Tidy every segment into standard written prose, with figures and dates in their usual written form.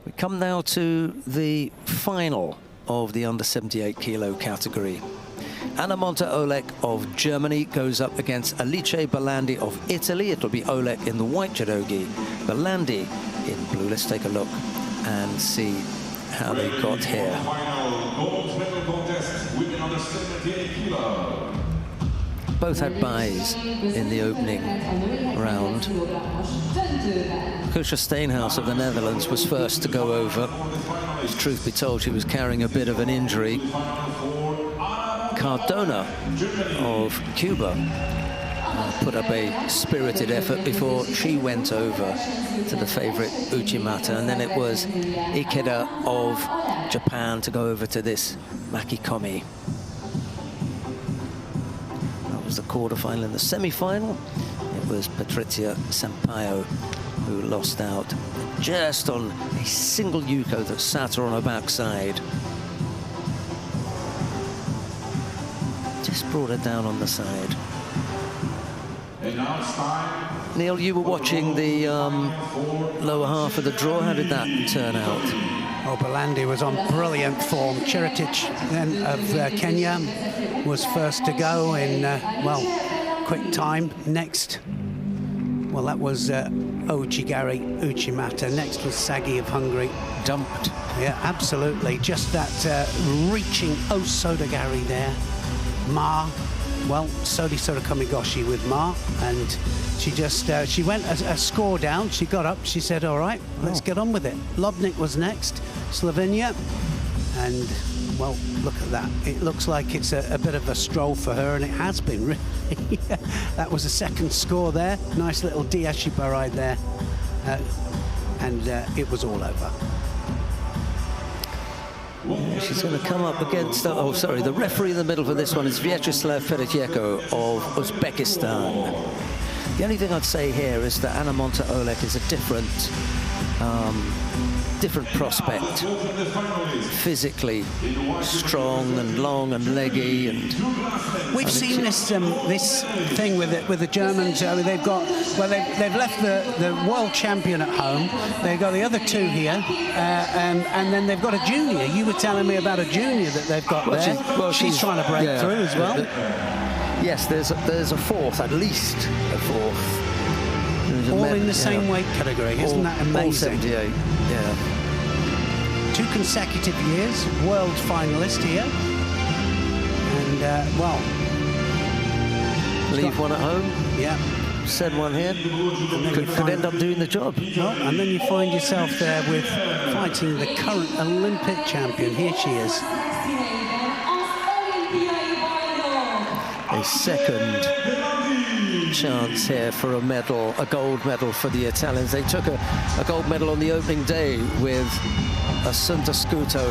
We come now to the final of the under 78 kilo category. Monta OLEK of Germany goes up against Alice Bellandi of Italy. It'll be OLEK in the white judogi, Bellandi in blue. Let's take a look and see how they got here. Both had buys in the opening round. Koosje Steenhuis of the Netherlands was first to go over. Truth be told, she was carrying a bit of an injury. Cardona of Cuba put up a spirited effort before she went over to the favorite Uchimata, and then it was Ikeda of Japan to go over to this Makikomi. That was the quarterfinal. In the semi-final, it was Patrizia Sampaio who lost out just on a single yuko that sat her on her backside. Just brought her down on the side. Neil, you were watching the lower half of the draw. How did that turn out? Oh, Bellandi was on brilliant form. Chiritic then of Kenya was first to go in, well, quick time. Next, well, that was Ochigari Uchimata. Next was Sagi of Hungary. Dumped. Yeah, absolutely. Just that reaching Osodagari there. Ma, well, Sodi Sorokamigoshi with Ma, and she just, she went a score down, she got up, she said, all right, let's get on with it. Lobnik was next, Slovenia, and, well, look at that. It looks like it's a bit of a stroll for her, and it has been, really. That was a second score there. Nice little Diashibarai there, and it was all over. Yeah, she's going to come up against, oh, sorry, the referee in the middle for this one is Vyacheslav Fedotyeko of Uzbekistan. The only thing I'd say here is that Monta OLEK is a different prospect. Physically strong and long and leggy, and we've seen this this thing with the Germans. They've got, well, they've left the world champion at home. They've got the other two here, and then they've got a junior. You were telling me about a junior that they've got there. She's trying to break through as well. Yes, there's a fourth, at least a fourth. All in the same weight category, isn't that amazing? All 78, yeah. 2 consecutive years, world finalist here. And, well... Leave one at home. Yeah. Send one here. Could end up doing the job. Well, and then you find yourself there with fighting the current Olympic champion. Here she is. A second chance here for a medal, a gold medal for the Italians. They took a gold medal on the opening day with Assunta Scuto.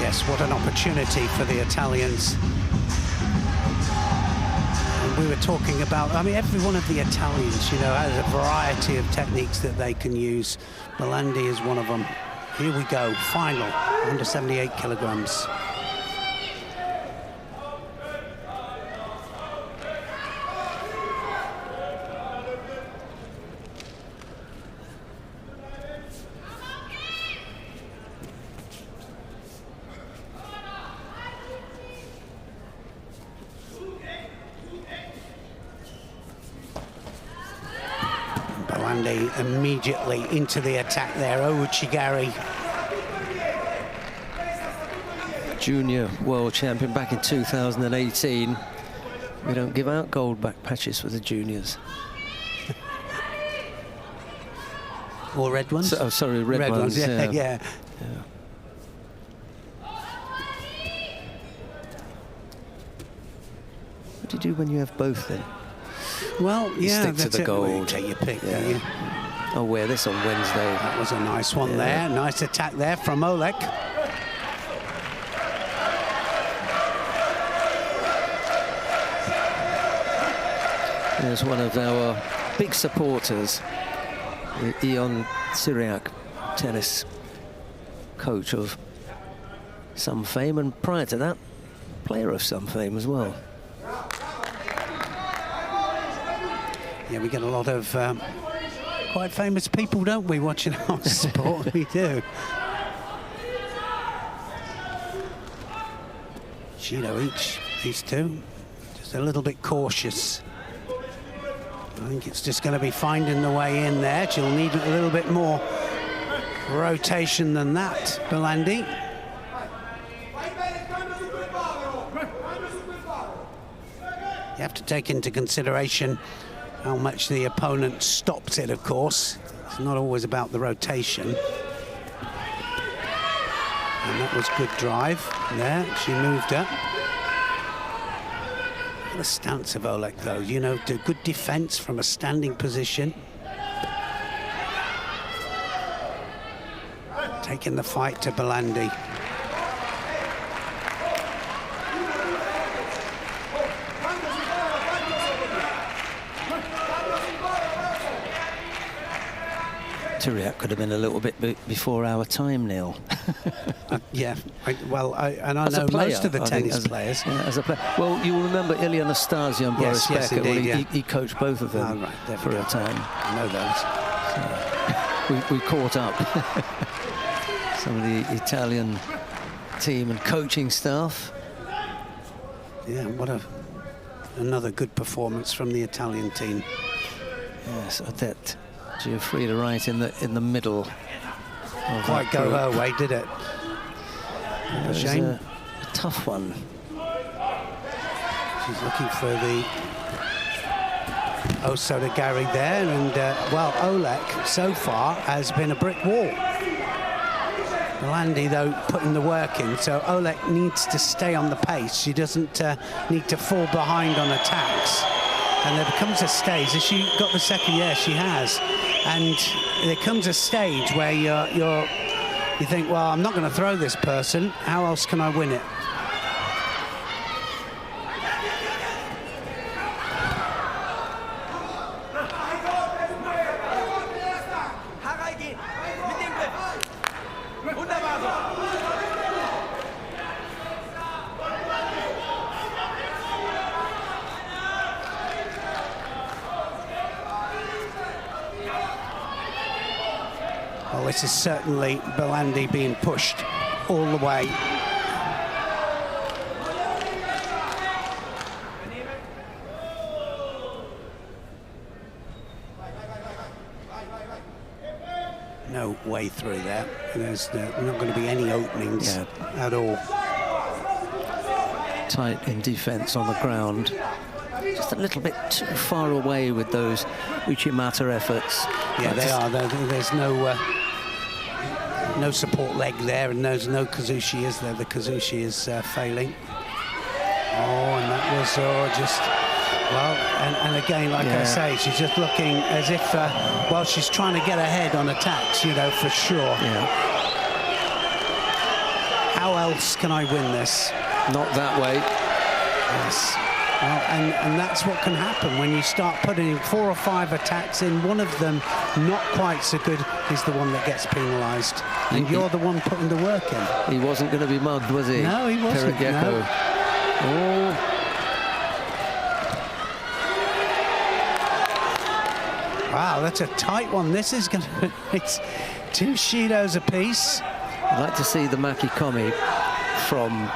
Yes, what an opportunity for the Italians. And we were talking about, I mean, every one of the Italians, you know, has a variety of techniques that they can use. Bellandi is one of them. Here we go, final, under 78 kilograms. Bellandi immediately into the attack there. Ochigari, junior world champion back in 2018. We don't give out gold back patches for the juniors. Or red ones? Oh, sorry, red ones. Yeah. What do you do when you have both then? Well, yeah, stick to the gold. Take your pick, don't you? I'll wear this on Wednesday. That was a nice one there. Nice attack there from OLEK. There's one of our big supporters, Ion Syriac, tennis coach of some fame, and prior to that, player of some fame as well. Yeah, we get a lot of quite famous people, don't we, watching our sport? We do. Judo each, these two, just a little bit cautious. I think it's just going to be finding the way in there. She'll need a little bit more rotation than that, Belandi. You have to take into consideration how much the opponent stops it, of course. It's not always about the rotation. And that was good drive there. She moved up. The stance of OLEK, though, you know, do good defense from a standing position. Taking the fight to Bellanди. Tyriak could have been a little bit before our time, Neil. Yeah, I know most of the tennis players. As a player. Well, you will remember Ilya Nastasian and Boris Becker. Indeed, well, he coached both of them for a time. I know those. So we caught up. Some of the Italian team and coaching staff. Yeah, what another good performance from the Italian team. Yes, Odette Giuffrida right in the middle. Quite go her way, did it? It was shame. A tough one. She's looking for the Osoda Gary there, and well, OLEK so far has been a brick wall. Bellandy, though, putting the work in, so OLEK needs to stay on the pace. She doesn't need to fall behind on attacks. And there becomes a stage. Has she got the second? Yeah, she has. And there comes a stage where you think, well, I'm not going to throw this person. How else can I win it? Well, this is certainly Bellandy being pushed all the way. No way through there. There's not going to be any openings at all. Tight in defense on the ground. Just a little bit too far away with those Uchimata efforts. Yeah, they are. There's no support leg there, and there's no Kazushi, is there? The Kazushi is failing. Oh, and that was just, well, and again, like I say, she's just looking as if, well, she's trying to get ahead on attacks, you know, for sure. Yeah. How else can I win this? Not that way. Yes. Well, and that's what can happen when you start putting 4 or 5 attacks in. One of them not quite so good is the one that gets penalised. And you're the one putting the work in. He wasn't going to be mugged, was he? No, he wasn't. No. Oh. Wow, that's a tight one. This is going to... It's 2 Shidos apiece. I'd like to see the Makikomi from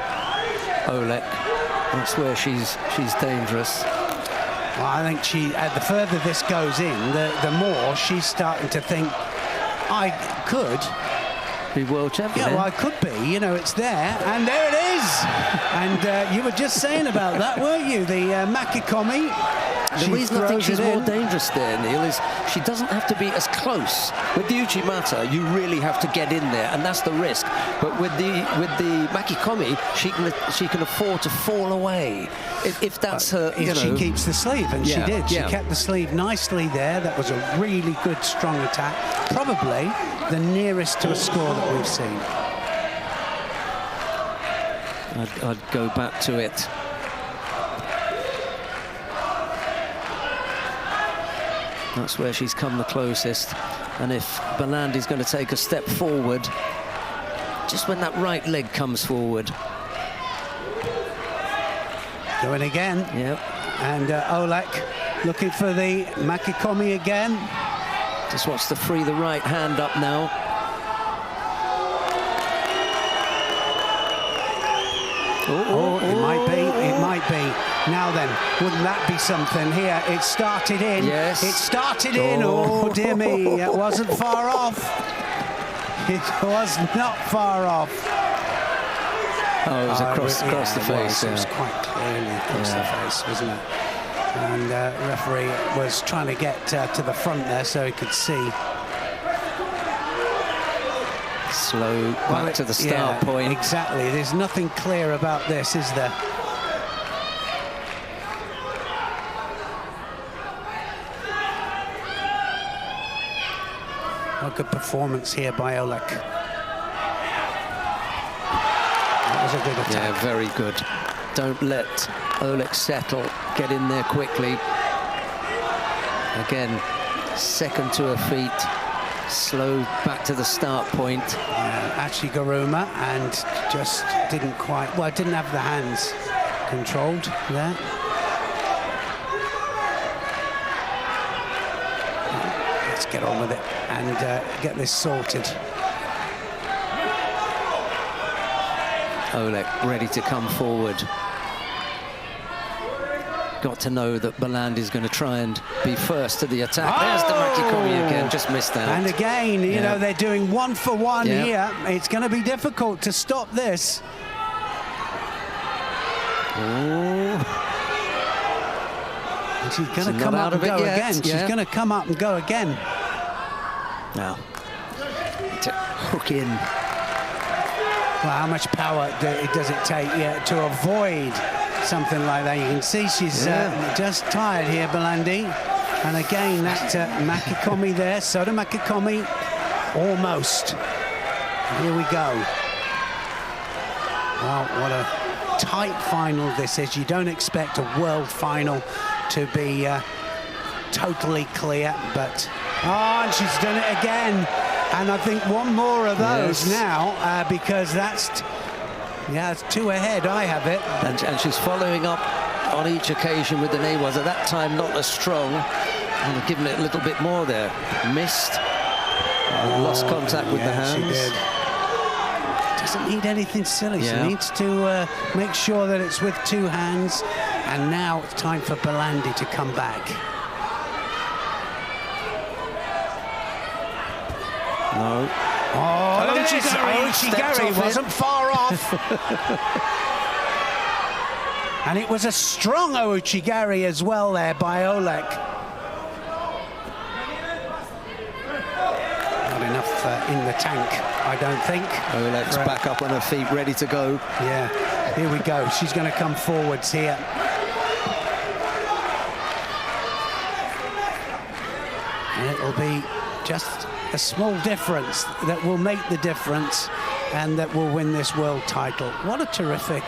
OLEK. That's where she's dangerous. Well, I think the further this goes in, the more she's starting to think, I could be world champion. Yeah, well, I could be. You know, it's there, and there it is. And you were just saying about that, weren't you? The Makikomi. The reason I think she's more dangerous there, Neil, is she doesn't have to be as close. With the Uchimata, you really have to get in there, and that's the risk. But with the Makikomi, she can afford to fall away if that's her. If she keeps the sleeve, and she did. She Yeah. kept the sleeve nicely there. That was a really good, strong attack. Probably the nearest to a score that we've seen. I'd go back to it. That's where she's come the closest. And if Bellandi's going to take a step forward, just when that right leg comes forward. Going again. Yep. And OLEK looking for the Makikomi again. Just wants to free the right hand up now. It might be, it might be. Now then, wouldn't that be something? Here, it started in. Yes. It started in. Oh, dear me, it wasn't far off. It was not far off. Oh, it was across the face. It was quite clearly across the face, wasn't it? And the referee was trying to get to the front there so he could see. Slow back to the start point. Exactly. There's nothing clear about this, is there? A good performance here by OLEK. That was a good attack. Yeah, very good. Don't let OLEK settle. Get in there quickly. Again, second to her feet. Slow back to the start point. Actually, Garuma, and just didn't quite, well, didn't have the hands controlled there. Let's get on with it and get this sorted. OLEK ready to come forward. Got to know that Bellandi's going to try and be first to the attack. There's the Makikomi again, just missed out. And again, you know, they're doing 1-for-1 here. It's going to be difficult to stop this. And she's going to come up and go again. She's going to come up and go again. Now, to hook in. Well, how much power does it take to avoid something like that? You can see she's just tired here, Bellandi. And again, that Makikomi there, Soda Makikomi, almost. Here we go. Well, what a tight final this is. You don't expect a world final to be totally clear, but... Oh, and she's done it again. And I think one more of those now, because that's... it's 2 ahead, I have it. And she's following up on each occasion with the knee. Was at that time not as strong. And giving it a little bit more there. Missed. Lost contact with the hands. She did. Doesn't need anything silly. She needs to make sure that it's with 2 hands. And now it's time for Bellandi to come back. No. Oh, Ochigari wasn't far off. And it was a strong Ochigari as well there by OLEK. Not enough in the tank, I don't think. OLEK's back up on her feet, ready to go. Yeah, here we go. She's going to come forwards here. And it'll be just a small difference that will make the difference and that will win this world title. What a terrific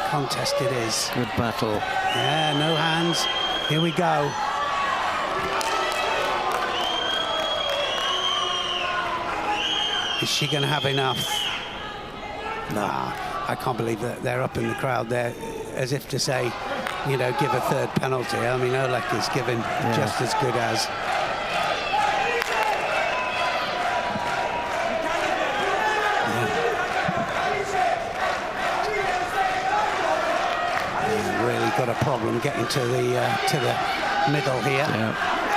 contest it is. Good battle. Yeah, no hands. Here we go. Is she going to have enough? Nah, I can't believe that they're up in the crowd there as if to say, you know, give a third penalty. I mean, OLEK is given just as good as. Got a problem getting to the middle here. Yeah,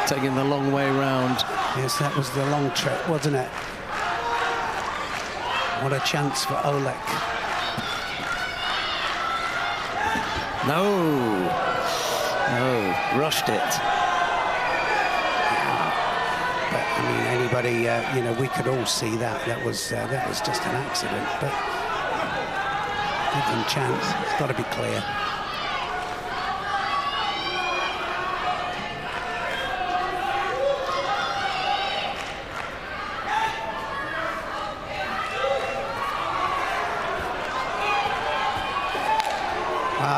taking the long way round. Yes, that was the long trip, wasn't it? What a chance for OLEK. No, rushed it. Yeah. But I mean, anybody, you know, we could all see that. That was just an accident. But give them chance. It's got to be clear.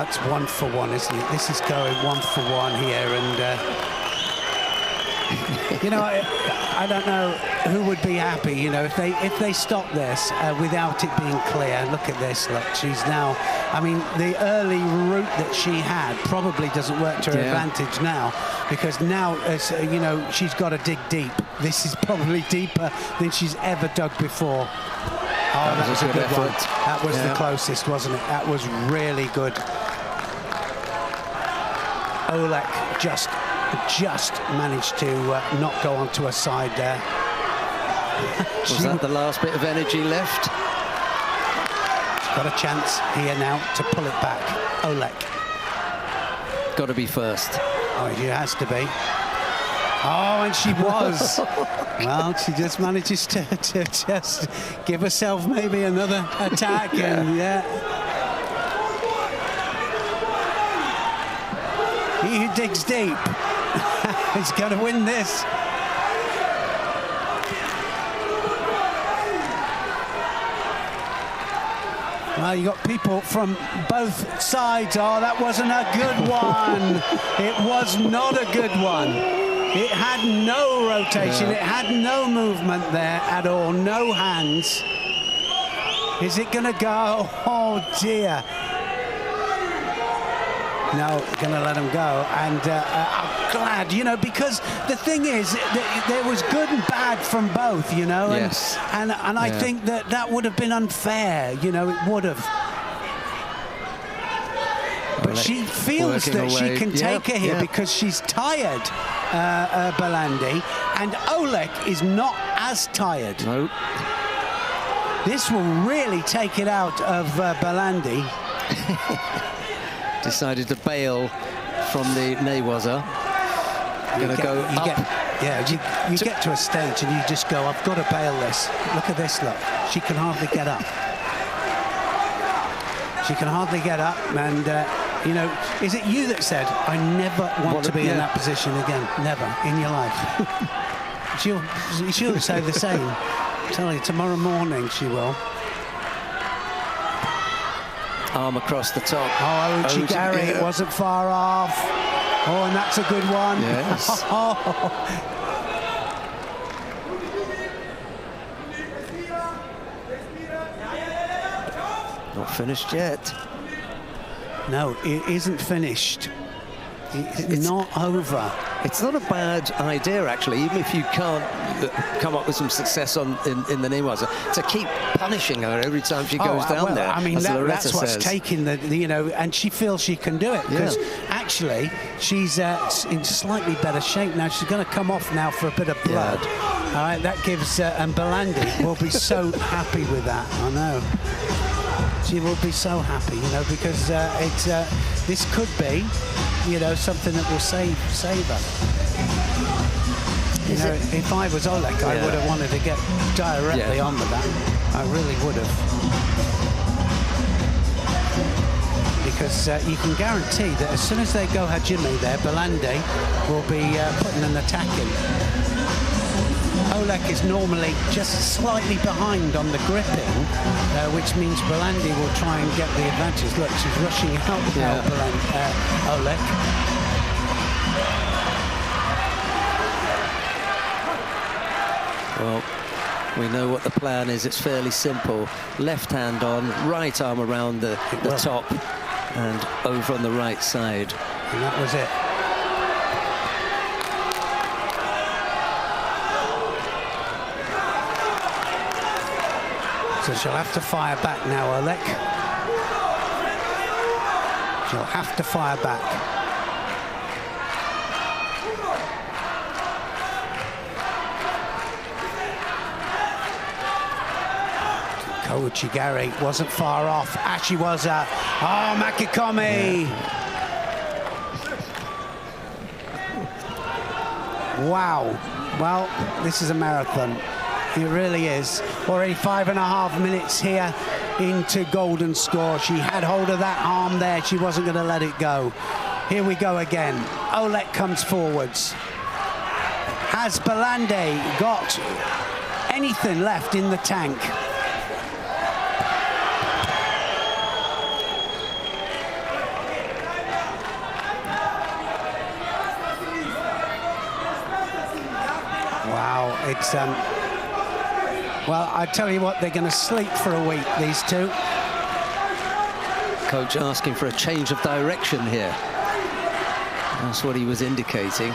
It's 1-for-1, isn't it? This is going 1-for-1 here, and You know, I don't know who would be happy, you know, if they stop this without it being clear. Look at this, look, she's now, I mean, the early route that she had probably doesn't work to her advantage now, because now, you know, she's got to dig deep. This is probably deeper than she's ever dug before. Oh, that was a good one. That was the closest, wasn't it? That was really good. OLEK just managed to not go onto her side there. Was that the last bit of energy left? She's got a chance here now to pull it back. OLEK. Got to be first. Oh, she has to be. Oh, and she was. Well, she just manages to just give herself maybe another attack. And he who digs deep is going to win this. Well, you got people from both sides. Oh, that wasn't a good one. It was not a good one. It had no rotation. It had no movement there at all. No hands. Is it going to go? Oh, dear. No, going to let him go. And I'm glad, you know, because the thing is, there was good and bad from both, you know. Yes. And I think that would have been unfair, you know, it would have. But she feels that she can take her here because she's tired, Bellandi, and OLEK is not as tired. Nope. This will really take it out of Bellandi. Decided to bail from the Newaza. Going to go up. You get to a stage and you just go, I've got to bail this. Look at this, look. She can hardly get up. She can hardly get up, and you know, is it you that said, I never want to be in that position again? Never in your life. she'll say the same. I'm telling you, tomorrow morning she will. Arm across the top. Oh, Uchigari, it wasn't far off. Oh, and that's a good one. Yes. Not finished yet. No, it isn't finished. It's not over. It's not a bad idea, actually, even if you can't come up with some success in the Newaza, to keep punishing her every time she goes down there. I mean, that's what's says. taking the, you know, and she feels she can do it because actually she's in slightly better shape now. She's going to come off now for a bit of blood. All right, that gives, and Bellandi will be so happy with that. I know. She will be so happy, you know, because this could be, you know, something that will save her. You know, if I was OLEK, I would have wanted to get directly on with that. I really would have. Because you can guarantee that as soon as they go Hajime there, Bellandi will be putting an attack in. OLEK is normally just slightly behind on the gripping, which means Bellandi will try and get the advantage. Look, she's rushing out now, OLEK. Well, we know what the plan is. It's fairly simple. Left hand on, right arm around the top, and over on the right side. And that was it. So she'll have to fire back now, OLEK. She'll have to fire back. Uchigari wasn't far off. Ashiwaza. Oh, Makikomi. Wow. Well, this is a marathon. It really is. Already 5.5 minutes here into golden score. She had hold of that arm there. She wasn't going to let it go. Here we go again. OLEK comes forwards. Has Bellandi got anything left in the tank? it's well, I tell you what, they're going to sleep for a week, these two. Coach asking for a change of direction here. That's what he was indicating.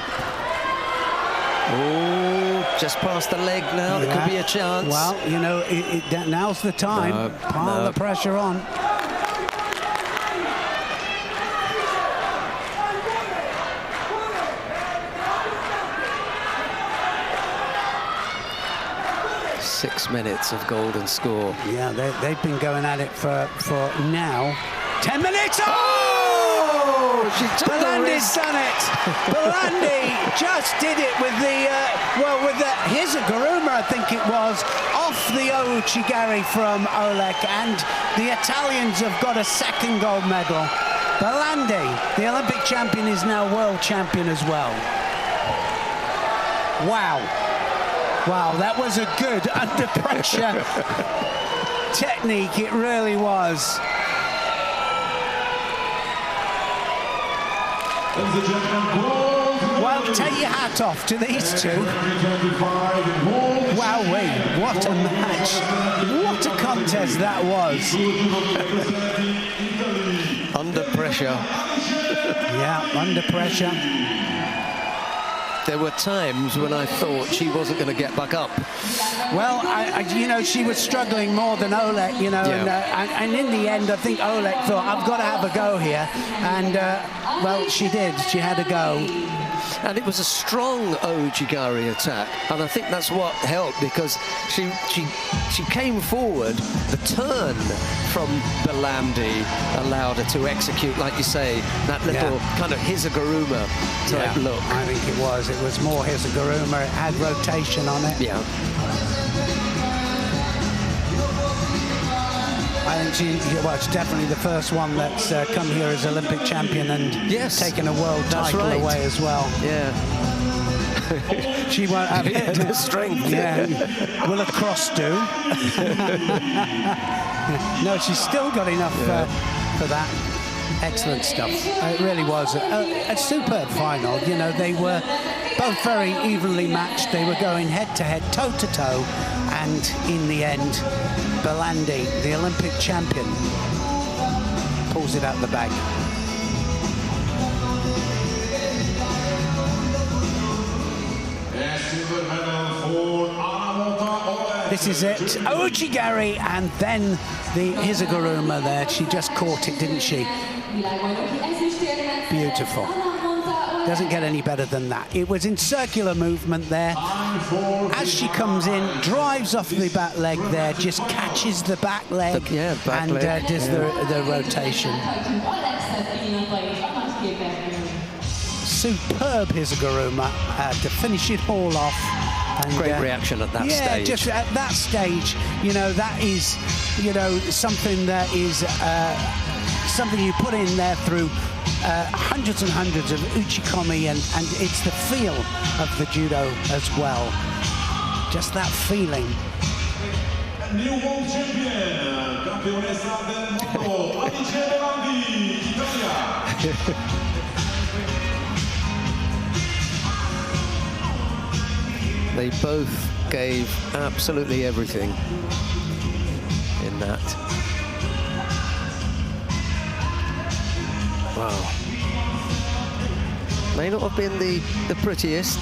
Oh, just past the leg now. There could be a chance. Well, you know, now's the time. Pile the pressure on. Six minutes of golden score. Yeah, they've been going at it for now 10 minutes. Oh! She took Bellandi's done it. Bellandi just did it with the with the Hizaguruma, I think it was, off the Ouchigari from OLEK, and the Italians have got a second gold medal. Bellandi, the Olympic champion, is now world champion as well. Wow. Wow, that was a good under pressure technique, it really was. Well, take your hat off to these two. Wowee, what a match. What a contest that was. Under pressure. Yeah, under pressure. There were times when I thought she wasn't going to get back up. Well, you know, she was struggling more than OLEK, you know, and in the end, I think OLEK thought, I've got to have a go here. And, well, she did. She had a go. And it was a strong Ouchigari attack, and I think that's what helped, because she came forward. The turn from Bellandi allowed her to execute, like you say, that little kind of Hizaguruma type look. I think it was. It was more Hizaguruma. It had rotation on it. Yeah. I think it's definitely the first one that's come here as Olympic champion and taken a world title away as well. Yeah. She won't have the strength. Yeah. Will a cross do? No, she's still got enough for that. Excellent stuff. It really was a superb final. You know, they were both very evenly matched. They were going head-to-head, toe-to-toe, and in the end, Bellandi, the Olympic champion, pulls it out the bag. This is it. Ouchigari, and then the Hizaguruma there. She just caught it, didn't she? Beautiful. Doesn't get any better than that. It was in circular movement there. As she comes in, drives off the back leg there, just catches the back leg, and does the rotation. Superb Hizaguruma to finish it all off. And, great reaction at that stage. Yeah, just at that stage, you know, that is, you know, something that is something you put in there through hundreds and hundreds of uchikomi, and it's the feel of the judo as well. Just that feeling. New world champion, campionessa del mondo, BELLANDI, Italia. They both gave absolutely everything in that. Wow. May not have been the prettiest,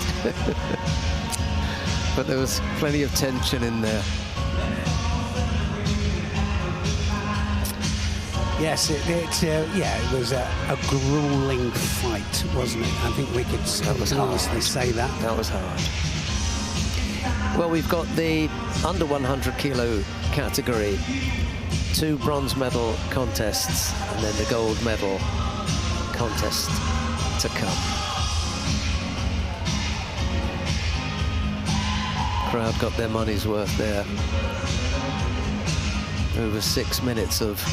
but there was plenty of tension in there. Yes, it was a grueling fight, wasn't it? I think we could honestly say that. That was hard. Well, we've got the under 100 kilo category, 2 bronze medal contests, and then the gold medal contest to come. Crowd got their money's worth there. Over 6 minutes of